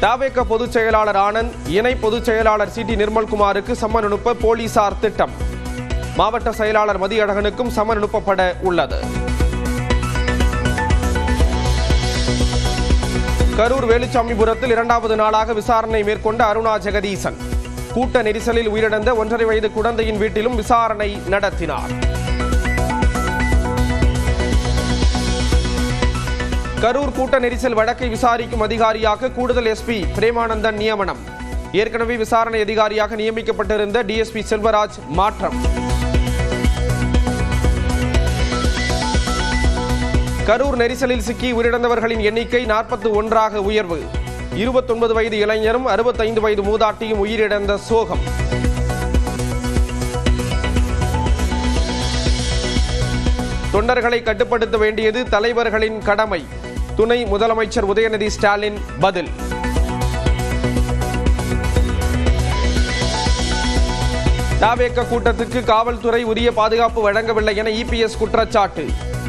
தவேக பொதுச் செயலாளர் ஆனந்த், இணை பொதுச் செயலாளர் சி.டி. நிர்மல்குமாருக்கு சம்மன் அனுப்ப போலீசார் திட்டம். மாவட்ட செயலாளர் மதியழகனுக்கும் சம்மன் அனுப்பப்பட உள்ளது. கரூர் வேலுச்சாமிபுரத்தில் 2வது நாளாக விசாரணை மேற்கொண்ட அருணா ஜெகதீசன் கூட்ட நெரிசலில் உயிரிழந்த 1.5 வயது குழந்தையின் வீட்டிலும் விசாரணை நடத்தினார். கரூர் கூட்ட நெரிசல் வழக்கை விசாரிக்கும் அதிகாரியாக கூடுதல் எஸ்பி பிரேமானந்தன் நியமனம். ஏற்கனவே விசாரணை அதிகாரியாக நியமிக்கப்பட்டிருந்த டிஎஸ்பி செல்வராஜ் மாற்றம். கரூர் நெரிசலில் சிக்கி உயிரிழந்தவர்களின் எண்ணிக்கை 41ஆக உயர்வு. 29 வயது இளைஞரும் 65 வயது மூதாட்டியும் உயிரிழந்த சோகம். தொண்டர்களை கட்டுப்படுத்த வேண்டியது தலைவர்களின் கடமை. துணை முதலமைச்சர் உதயநிதி ஸ்டாலின் பதில். தவேக கூட்டத்துக்கு காவல்துறை உரிய பாதுகாப்பு வழங்கவில்லை என இபிஎஸ் குற்றச்சாட்டு.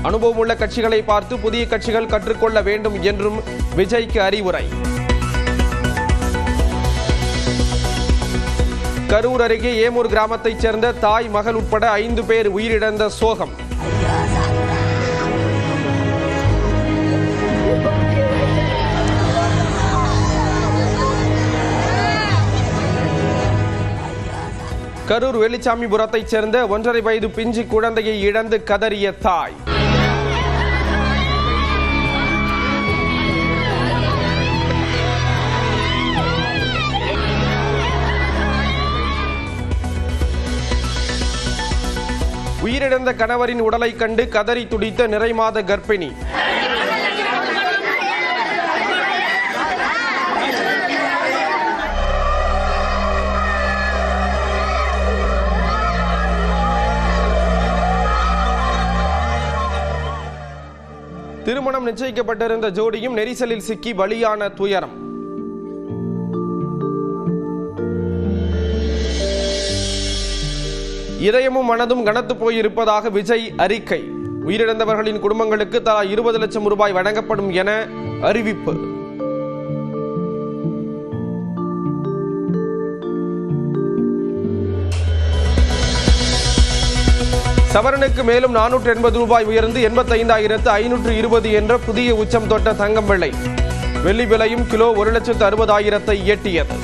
அனுபவம் உள்ள கட்சிகளை பார்த்து புதிய கட்சிகள் கற்றுக்கொள்ள வேண்டும் என்றும் விஜய்க்கு அறிவுரை. கரூர் அருகே ஏமூர் கிராமத்தைச் சேர்ந்த தாய், மகள் உட்பட 5 பேர் உயிரிழந்த சோகம். கரூர் வேலுச்சாமிபுரத்தைச் சேர்ந்த 1.5 வயது பிஞ்சு குழந்தையை இழந்து கதறிய தாய். உயிரிழந்த கணவரின் உடலை கண்டு கதறி துடித்த நிறைமாத கர்ப்பிணி. திருமணம் நிச்சயிக்கப்பட்டிருந்த ஜோடியும் நெரிசலில் சிக்கி பலியான துயரம். இதயமும் மனதும் கனத்து போயிருப்பதாக விஜய் அறிக்கை. உயிரிழந்தவர்களின் குடும்பங்களுக்கு தலா 20 லட்சம் ரூபாய் வழங்கப்படும் என அறிவிப்பு. சவரனுக்கு மேலும் 480 ரூபாய் உயர்ந்து 85,520 என்ற புதிய உச்சம் தொட்ட தங்கம் விலை. வெள்ளி விலையும் கிலோ 1,60,000 எட்டியது.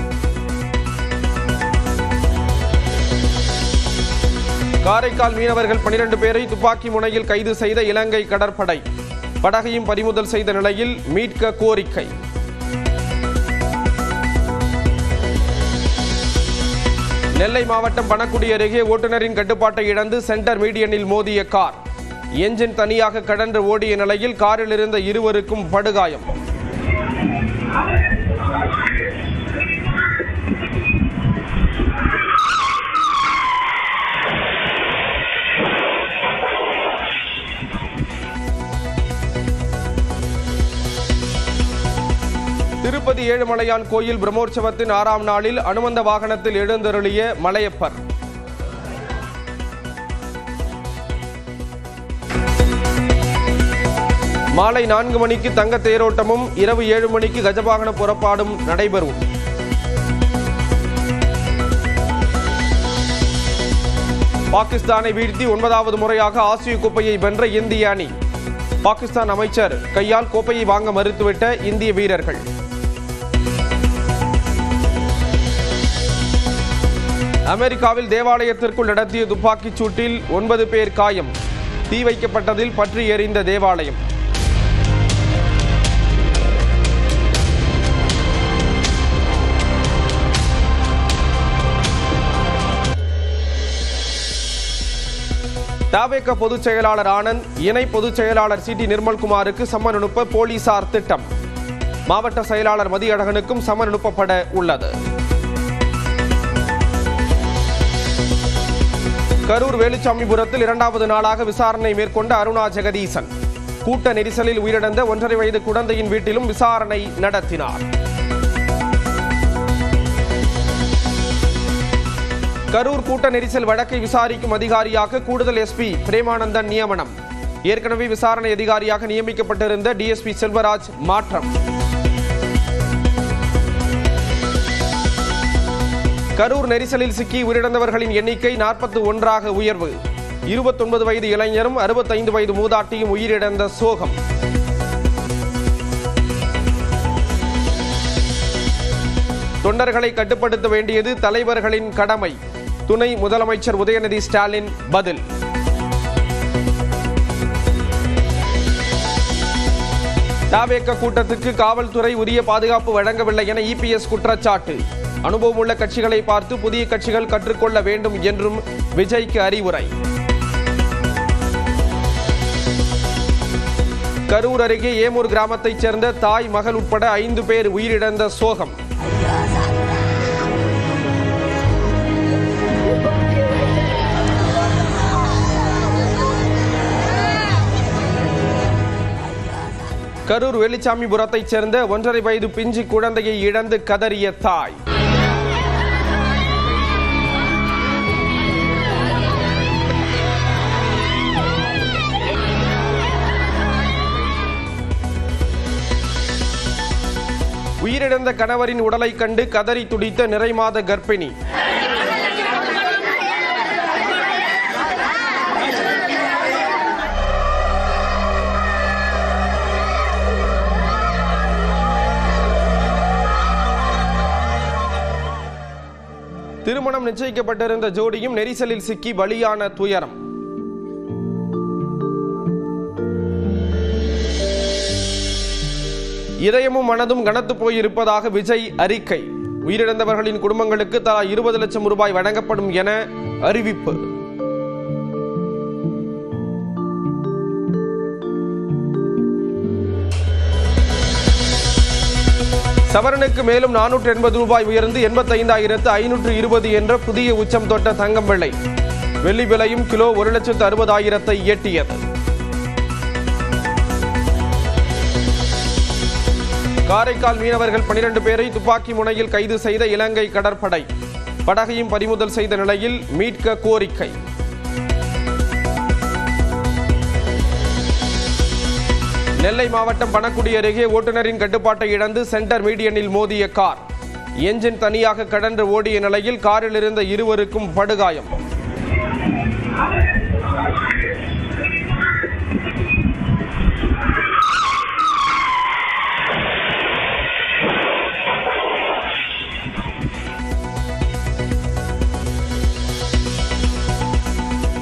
காரைக்கால் மீனவர்கள் 12 பேரை துப்பாக்கி முனையில் கைது செய்த இலங்கை கடற்படை. படகையும் பறிமுதல் செய்த நிலையில் மீட்க கோரிக்கை. நெல்லை மாவட்டம் பணக்குடி அருகே ஓட்டுநரின் கட்டுப்பாட்டை இழந்து சென்டர் மீடியனில் மோதிய கார். என்ஜின் தனியாக கடன்று ஓடிய நிலையில் காரில் இருந்த 2 படுகாயம். திருப்பதி ஏழுமலையான் கோயில் பிரம்மோற்சவத்தின் 6ஆம் நாளில் அனுமந்த வாகனத்தில் எழுந்தருளிய மலையப்பர். மாலை 4 மணிக்கு தங்க தேரோட்டமும் இரவு 7 மணிக்கு கஜவாகன புறப்பாடும் நடைபெறும். பாகிஸ்தானை வீழ்த்தி 9வது முறையாக ஆசிய கோப்பையை வென்ற இந்திய அணி. பாகிஸ்தான் அமைச்சர் கையால் கோப்பையை வாங்க மறுத்துவிட்ட இந்திய வீரர்கள். அமெரிக்காவில் தேவாலயத்திற்குள் நடத்திய துப்பாக்கிச் சூட்டில் 9 பேர் காயம். தீ வைக்கப்பட்டதில் பற்றி எரிந்த தேவாலயம். தவேக பொதுச் செயலாளர் ஆனந்த், இணை பொதுச் செயலாளர் சி.டி. நிர்மல்குமாருக்கு சம்மன் அனுப்ப போலீசார் திட்டம். மாவட்ட செயலாளர் மதியழகனுக்கும் சம்மன் அனுப்பப்பட உள்ளது. கரூர் வேலுச்சாமிபுரத்தில் 2வது நாளாக விசாரணை மேற்கொண்ட அருணா ஜெகதீசன் கூட்ட நெரிசலில் உயிரிழந்த 1.5 வயது குழந்தையின் வீட்டிலும் விசாரணை நடத்தினார். கரூர் கூட்ட நெரிசல் வழக்கை விசாரிக்கும் அதிகாரியாக கூடுதல் எஸ்பி பிரேமானந்தன் நியமனம். ஏற்கனவே விசாரணை அதிகாரியாக நியமிக்கப்பட்டிருந்த டிஎஸ்பி செல்வராஜ் மாற்றம். கரூர் நெரிசலில் சிக்கி உயிரிழந்தவர்களின் எண்ணிக்கை 41ஆக உயர்வு. 29 வயது இளைஞரும் 65 வயது மூதாட்டியும் உயிரிழந்த சோகம். தொண்டர்களை கட்டுப்படுத்த வேண்டியது தலைவர்களின் கடமை. துணை முதலமைச்சர் உதயநிதி ஸ்டாலின் பதில். தாவேக கூட்டத்துக்கு காவல்துறை உரிய பாதுகாப்பு வழங்கவில்லை என இபிஎஸ் குற்றச்சாட்டு. அனுபவமுள்ள கட்சிகளை பார்த்து புதிய கட்சிகள் கற்றுக்கொள்ள வேண்டும் என்றும் விஜய்க்கு அறிவுரை. கரூர் அருகே ஏமூர் கிராமத்தைச் சேர்ந்த தாய் மகள் உட்பட 5 பேர் உயிரிழந்த சோகம். கரூர் வெளிச்சாமிபுரத்தைச் சேர்ந்த 1.5 வயது பிஞ்சு குழந்தையை இழந்து கதறிய தாய். உயிரிழந்த கணவரின் உடலை கண்டு கதறி துடித்த நிறைமாத கர்ப்பிணி. திருமணம் நிச்சயிக்கப்பட்டிருந்த ஜோடியும் நெரிசலில் சிக்கி பலியான துயரம். இதயமும் மனதும் கனத்து போயிருப்பதாக விஜய் அறிக்கை. உயிரிழந்தவர்களின் குடும்பங்களுக்கு தலா 20 லட்சம் ரூபாய் வழங்கப்படும் என அறிவிப்பு. சவரனுக்கு மேலும் 480 ரூபாய் உயர்ந்து 85,520 என்ற புதிய உச்சம் தொட்ட தங்கம் விலை. வெள்ளி விலையும் கிலோ 1,60,000 எட்டியது. காரைக்கால் மீனவர்கள் 12 பேரை துப்பாக்கி முனையில் கைது செய்த இலங்கை கடற்படை. படகையும் பறிமுதல் செய்த நிலையில் மீட்க கோரிக்கை. நெல்லை மாவட்டம் பணக்குடி அருகே ஓட்டுநரின் கட்டுப்பாட்டை இழந்து சென்டர் மீடியனில் மோதிய கார். என்ஜின் தனியாக கடந்து ஓடிய நிலையில் காரில் இருந்த இருவருக்கும் படுகாயம்.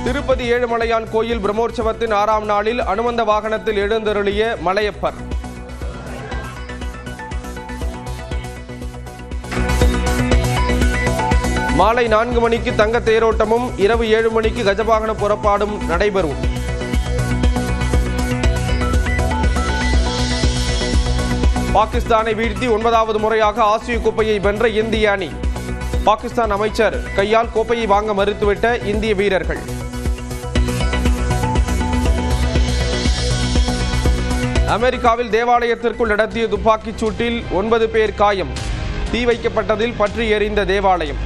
திருப்பதி ஏழுமலையான் கோயில் பிரம்மோற்சவத்தின் 6ஆம் நாளில் அனுமந்த வாகனத்தில் எழுந்தருளிய மலையப்பர். மாலை 4 மணிக்கு தங்க தேரோட்டமும் இரவு 7 மணிக்கு கஜவாகன புறப்பாடும் நடைபெறும். பாகிஸ்தானை வீழ்த்தி 9வது முறையாக ஆசிய கோப்பையை வென்ற இந்திய அணி. பாகிஸ்தான் அமைச்சர் கையால் கோப்பையை வாங்க மறுத்துவிட்ட இந்திய வீரர்கள். அமெரிக்காவில் தேவாலயத்திற்குள் நடத்திய துப்பாக்கிச் சூட்டில் 9 பேர் காயம். தீ வைக்கப்பட்டதில் பற்றி எரிந்த தேவாலயம்.